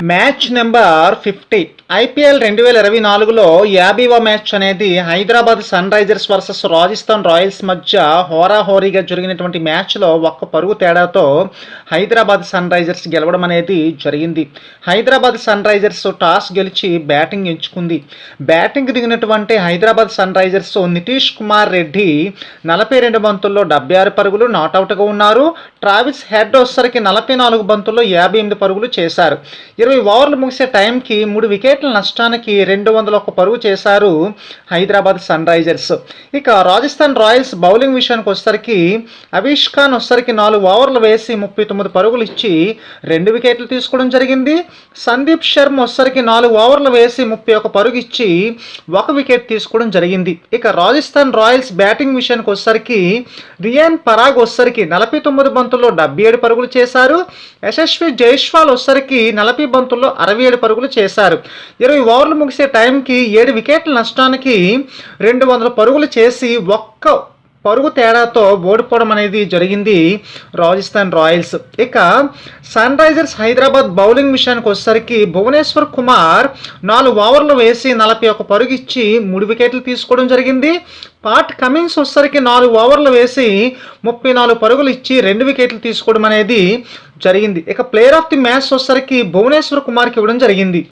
Match number 50 IPL 2024లో 50వ match అనేది Hyderabad Sunrisers versus Rajasthan Royals మధ్య హోరాహోరీగా జరిగినటువంటి మ్యాచ్లో ఒక్క పరుగు తేడాతో హైదరాబాద్ సన్ రైజర్స్ గెలవడం అనేది జరిగింది. హైదరాబాద్ సన్ రైజర్స్ టాస్ గెలిచి బ్యాటింగ్ ఎంచుకుంది. బ్యాటింగ్ దిగినటువంటి హైదరాబాద్ సన్ రైజర్స్ నితీష్ కుమార్ రెడ్డి 42 బంతుల్లో 76 పరుగులు నాట్అవుట్గా ఉన్నారు. ట్రావిస్ హెడ్ వచ్చేసరికి 44 బంతుల్లో 58 పరుగులు చేశారు. 20 ఓవర్లు ముగిసే టైంకి 3 వికెట్ల నష్టానికి 201 పరుగు చేశారు హైదరాబాద్ సన్ రైజర్స్. ఇక రాజస్థాన్ రాయల్స్ బౌలింగ్ విషయానికి వచ్చేసరికి అవిష్ ఖాన్ వచ్చేసరికి 4 ఓవర్లు వేసి 39 పరుగులు ఇచ్చి 2 వికెట్లు తీసుకోవడం జరిగింది. సందీప్ శర్మ వచ్చేసరికి 4 ఓవర్లు వేసి 31 పరుగు ఇచ్చి 1 వికెట్ తీసుకోవడం జరిగింది. ఇక రాజస్థాన్ రాయల్స్ బ్యాటింగ్ విషయానికి వచ్చేసరికి రియాన్ పరాగ్ వచ్చేసరికి 49 బంతుల్లో 77 పరుగులు చేశారు. యశస్వి జైస్వాల్ వచ్చేసరికి 40 బంతుల్లో 67 పరుగులు చేశారు. 20 ఓవర్లు ముగిసే టైంకి 7 వికెట్ల నష్టానికి 200 పరుగులు చేసి ఒక్క పరుగు తేడాతో ఓడిపోవడం అనేది జరిగింది రాజస్థాన్ రాయల్స్. ఇక సన్ రైజర్స్ హైదరాబాద్ బౌలింగ్ విషయానికి వచ్చేసరికి భువనేశ్వర్ కుమార్ 4 ఓవర్లు వేసి 41 పరుగు ఇచ్చి 3 వికెట్లు తీసుకోవడం జరిగింది. పాట్ కమిన్స్ వచ్చేసరికి 4 ఓవర్లు వేసి 34 పరుగులు ఇచ్చి 2 వికెట్లు తీసుకోవడం అనేది జరిగింది. ఇక ప్లేయర్ ఆఫ్ ది మ్యాచ్ వచ్చేసరికి భువనేశ్వర్ కుమార్కి ఇవ్వడం జరిగింది.